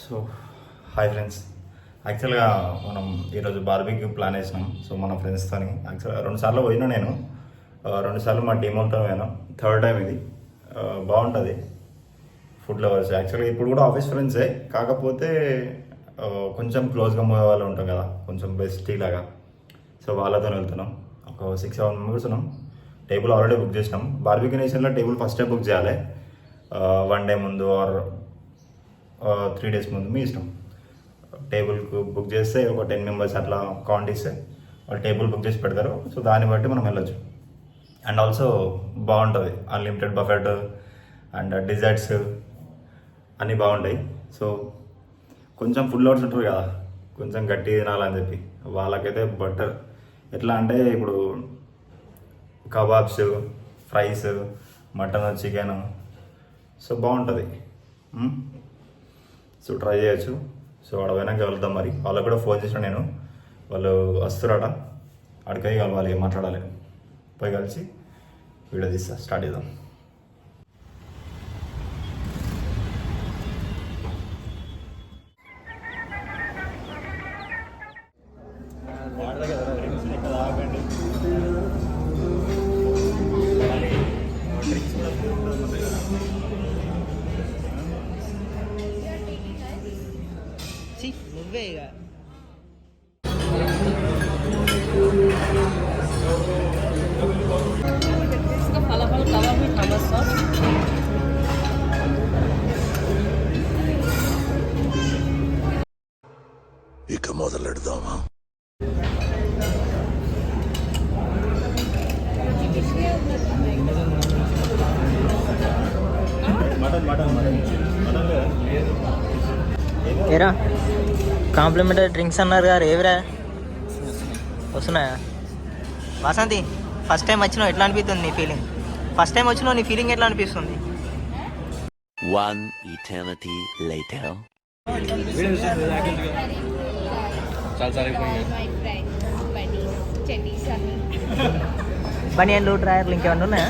So hi friends, యాక్చువల్గా మనం ఈరోజు బార్బీక్యూ ప్లాన్ వేసినాం. సో మన ఫ్రెండ్స్తో యాక్చువల్గా 2 సార్లు పోయినా నేను, 2 సార్లు మా టీం వాళ్ళతో పోయాను. థర్డ్ టైం ఇది. బాగుంటుంది ఫుడ్ లవర్స్. యాక్చువల్గా ఇప్పుడు కూడా ఆఫీస్ ఫ్రెండ్సే, కాకపోతే కొంచెం క్లోజ్గా పోయే వాళ్ళు ఉంటాం కదా, కొంచెం బెస్టీ లాగా. సో వాళ్ళతో వెళ్తున్నాం. ఒక 6-7 మెంబర్స్ ఉన్నాం. టేబుల్ ఆల్రెడీ బుక్ చేసినాం. బార్బీక్యూ నేషన్లో టేబుల్ ఫస్ట్ టైం బుక్ చేయాలి, 1 డే ముందు ఆర్ 3 days ముందు, మీ ఇష్టం. టేబుల్కు బుక్ చేస్తే ఒక 10 మెంబర్స్ అట్లా కౌంట్ ఇస్తే వాళ్ళు టేబుల్ బుక్ చేసి పెడతారు. సో దాన్ని బట్టి మనం వెళ్ళొచ్చు. అండ్ ఆల్సో బాగుంటుంది, అన్లిమిటెడ్ బఫెట్ అండ్ డిజర్ట్స్ అన్నీ బాగుంటాయి. సో కొంచెం ఫుల్ లవర్స్ ఉంటారు కదా, కొంచెం గట్టి తినాలని చెప్పి, వాళ్ళకైతే బటర్. ఎట్లా అంటే ఇప్పుడు kebabs, fries, mutton, chicken, so బాగుంటుంది. సో ట్రై చేయొచ్చు. సో అక్కడ పోయినాక వెళ్తాం. మరి వాళ్ళకి కూడా ఫోన్ చేసిన నేను, వాళ్ళు వస్తున్నారట. అడిగి కలవాలి, మాట్లాడాలి. పోయి కలిసి వీడియో తీస్తా, స్టార్ట్ చేద్దాం. నువ్వే ఇక ఫలఫల కవర్ మీ టమాటో సాస్. ఇక మొదలెడదామా? ఏరా కాంప్లిమెంటరీ డ్రింక్స్ అన్నారు గారు, ఏవిరా వస్తున్నాయా? వాసంతి, ఫస్ట్ టైం వచ్చినావు, ఎట్లా అనిపిస్తుంది నీ ఫీలింగ్? ఫస్ట్ టైం వచ్చినావు, నీ ఫీలింగ్ ఎట్లా అనిపిస్తుంది? 1 eternity later. బనియన్లు, డ్రాయర్లు ఇంకేమన్నా ఉన్నాయా?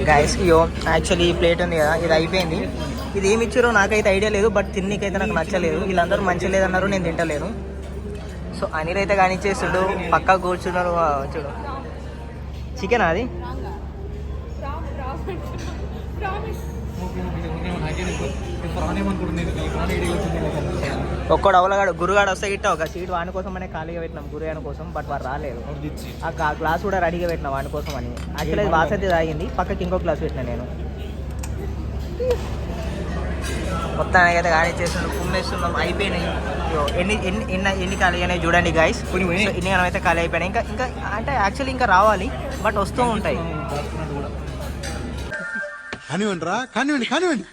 గైస్కి యాక్చువల్లీ ఈ ప్లేట్ ఉంది కదా, ఇది అయిపోయింది. ఇది ఏమి ఇచ్చారో నాకైతే ఐడియా లేదు, బట్ తిన్నీకైతే నాకు నచ్చలేదు. వీళ్ళందరూ మంచి లేదన్నారు, నేను తింటలేను. సో అనిల్ అయితే కానీ ఇచ్చేస్తుండు, పక్కా కూర్చున్నారు. చూడు, చికెన్ అది ఒక్కడు అవలగాడు గురుగాడు వస్తే గిట్ట ఒక సీట్ వాని కోసం అనే ఖాళీగా పెట్టినాం, గురుగాని కోసం. బట్ వాడు రాలేదు. ఆ గ్లాస్ కూడా రెడీగా పెట్టినా వాని కోసం అని. యాక్చువల్లీ వాసంతి తాగింది, పక్కకి ఇంకో గ్లాస్ పెట్టినా నేను. మొత్తానికి అయితే కానీ చేస్తున్నాం, కుమ్మేస్తున్నాం. అయిపోయినాయి. ఎన్ని ఎన్ని ఎన్ని ఎన్ని ఖాళీ అయినాయి చూడండి గాయస్. ఇన్ని అయితే ఖాళీ అయిపోయినాయి. ఇంకా ఇంకా అంటే యాక్చువల్లీ ఇంకా రావాలి, బట్ వస్తూ ఉంటాయి. కానివ్వండి రా, కానివ్వండి, కానివ్వండి.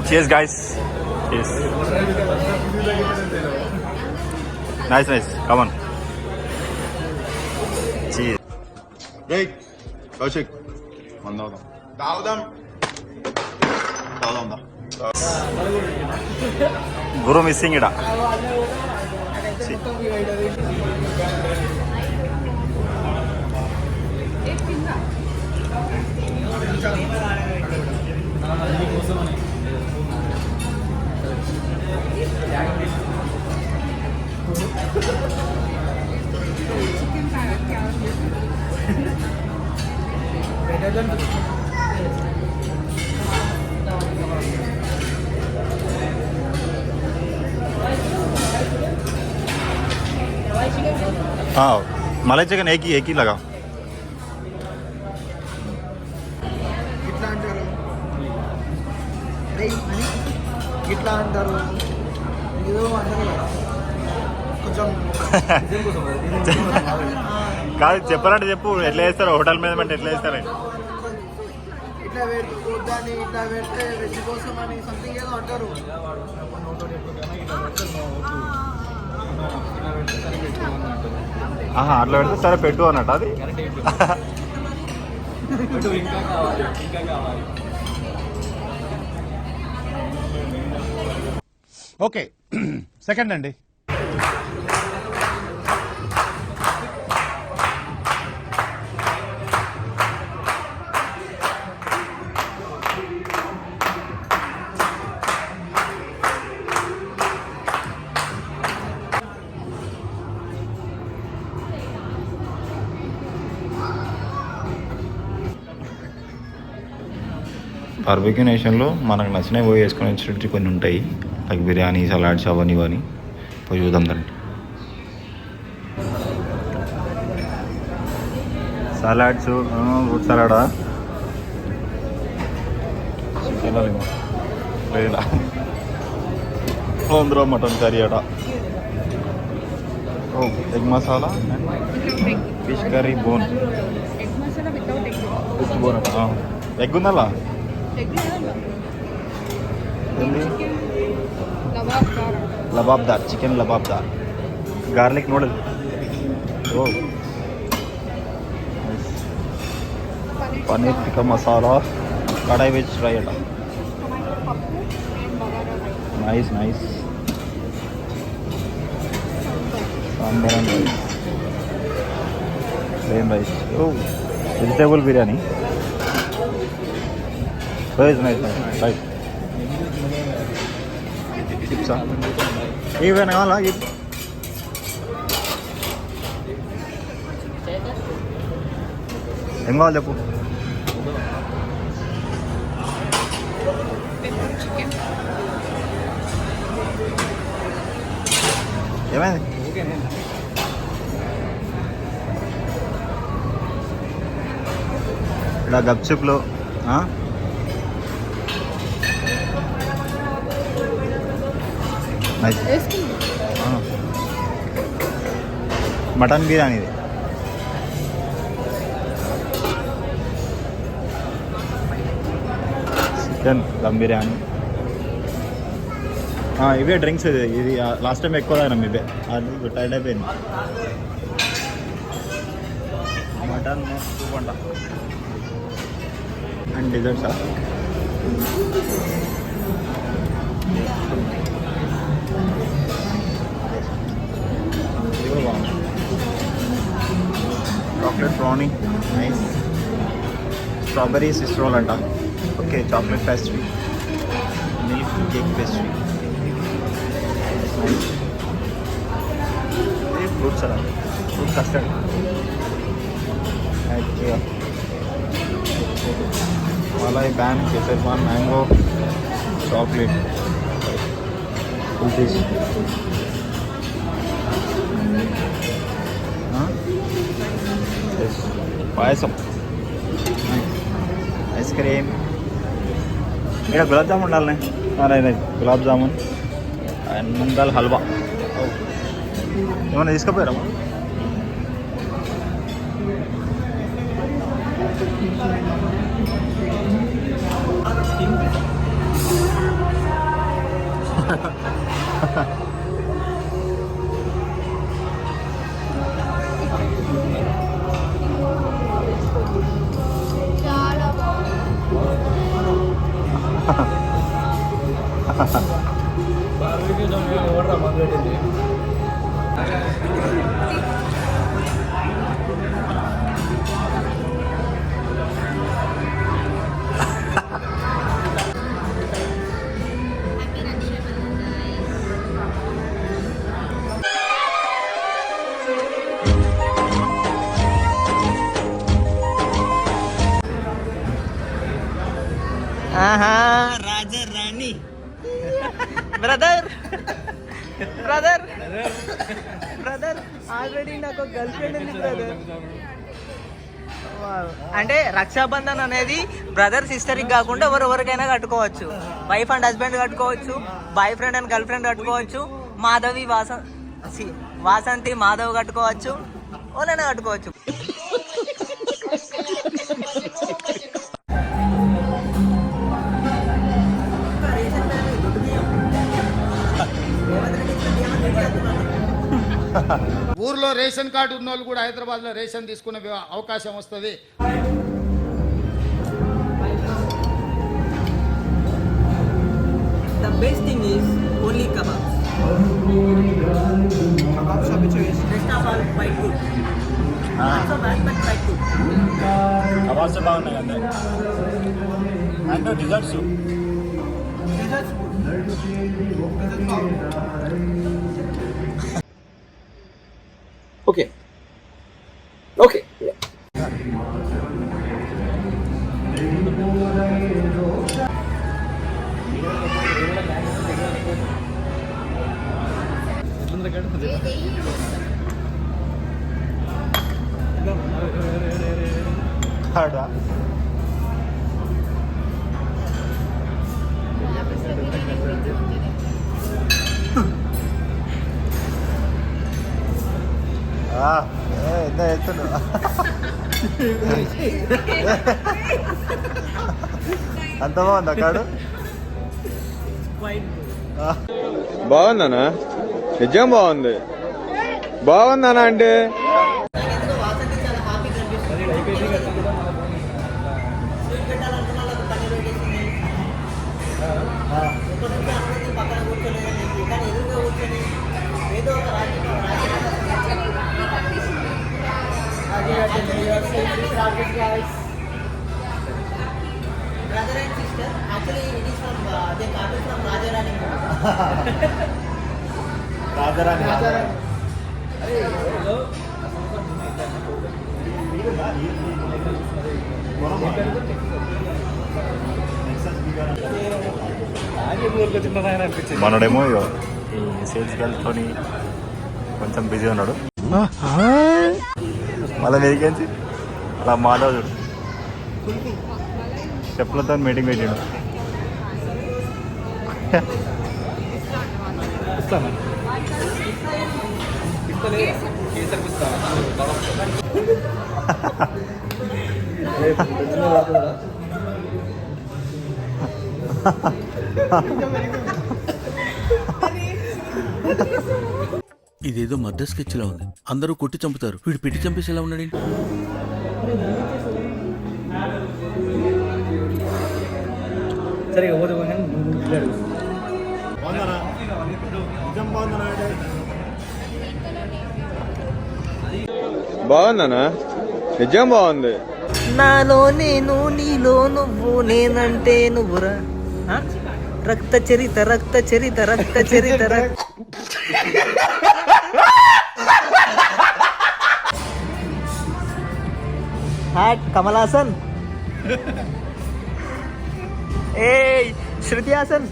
Cheers guys. Cheers. Nice. Come on. Cheers. Great. Koushik. తాగుదాం. Guru missing ida. हाँ, मलाई चिकन एक ही लगा. ఇట్లా అంటారు, ఏదో కొంచెం కాదు చెప్పాలంటే చెప్పు, ఎట్లా చేస్తారు హోటల్ మేనేజ్మెంట్, ఎట్లా చేస్తారు? ఇట్లా పెడుతూ దాన్ని ఇట్లా పెడితే వెజ్ కోసం అని సంథింగ్ ఏదో అంటారు. అట్లా పెడితే సరే పెట్టు అన్నట్టు అది. ఓకే సెకండ్ అండి. బార్బెక్యూ నేషన్లో మనకు నచ్చినవి పోయి వేసుకొని వచ్చేటట్టు కొన్ని ఉంటాయి, లైక్ బిర్యానీ, సలాడ్స్, అవన్నీ ఇవన్నీ పోయి చూద్దాం దాన్ని. సలాడ్స్, ఫ్రూట్ సలాడా, చికెన్ లేదా ఆంధ్ర మటన్ కర్రీ అట, egg masala, fish curry, bone with bone అట. ఎగ్ ఉందా? Lababdar, chicken lababdar, garlic noodle, paneer tikka masala, kadai veg fry అట. Nice nice. Sambar and rice, plain rice, vegetable biryani. Nice nice right. చిప్సా ఏమైనా కావాలా? ఏం కావాలి చెప్పు. ఏమైంది? ఇక్కడ గప్చుప్లో మటన్ బిర్యానీ ఇది. చికెన్ దమ్ బిర్యానీ, ఇవే డ్రింక్స్. ఇది లాస్ట్ టైం ఎక్కువ తాగినాం ఇవే, అది టైర్డ్ అయిపోయింది. మటన్ సూప్ అంట అండ్ డిజర్ట్సా. Chocolate brownie, nice. Strawberry Swiss roll అంట. Okay, chocolate pastry, milk cake pastry, fruits అలా, fruit custard, malai paan, kesar paan, mango, chocolate, cookies, payasam, ice cream. ఇక్కడ గులాబ్ జామున్ ఉండాలనే. గులాబ్ జామున్ అండ్ ముంగాల్ హల్వా. ఏమన్నా తీసుకుపోయారమ్మా? Raja Rani, brother brother brother already నాకు గర్ల్ ఫ్రెండ్ ఉంది బ్రదర్. అంటే రక్షాబంధన్ అనేది బ్రదర్ సిస్టర్కి కాకుండా ఎవరికైనా కట్టుకోవచ్చు. వైఫ్ అండ్ హస్బెండ్ కట్టుకోవచ్చు, boy friend and girl friend కట్టుకోవచ్చు, మాధవి వాసంతి మాధవ్ కట్టుకోవచ్చు, ఓనైనా కట్టుకోవచ్చు. ఊర్లో రేషన్ కార్డు ఉన్న వాళ్ళు కూడా హైదరాబాద్లో రేషన్ తీసుకునే అవకాశం వస్తుంది. The best thing is only kebabs. Kebab shop is rest of all quite good. Not so bad but quite good. Kebabs బాగున్నాయి అంతే. And desserts Desserts good. Okay. Okay. కాడా ఎంత చేస్తున్నా అంత బాగుందా కాడు Quite good. బాగుందనా? నిజం బాగుంది. బాగుందనా అంటే నాకెందుకో వాసనకి చాలా హ్యాపీగా అనిపిస్తుంది. స్వీట్ పెట్టాలనుకున్న వాళ్ళకి పన్నీర్ పెట్టేసింది. ఒక నుంచి అందరినీ పక్కన కూర్చోలేదని చెప్పి కానీ ఎదురుగా కూర్చొని ఏదో ఒక brother and sister actually it is from the copy from Raja Rani. Raja Rani మనడేమో ఇగో ఈ సేల్స్ గర్ల్తోని కొంచెం బిజీ ఉన్నాడు. మళ్ళీ వేకెన్సీ అలా మాధవ్ చూడు చెప్పులతో మీటింగ్ పెట్టాడు. ఇదేదో మర్డర్ స్కెచ్ లా ఉంది. అందరూ కొట్టి చంపుతారు, వీడు పెట్టి చంపేసి ఎలా ఉన్నాడు? బాగుందనా? నిజం బాగుంది. నాలో నేను నీలో నువ్వు నేనంటే నువ్వురా రక్త చరిత రక్త చరిత రక్త చరిత హ్యాట్ కమల్ హాసన్ ఏ శృతి హాసన్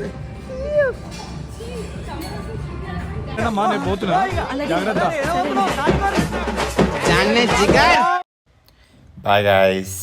బాయ్ గైస్.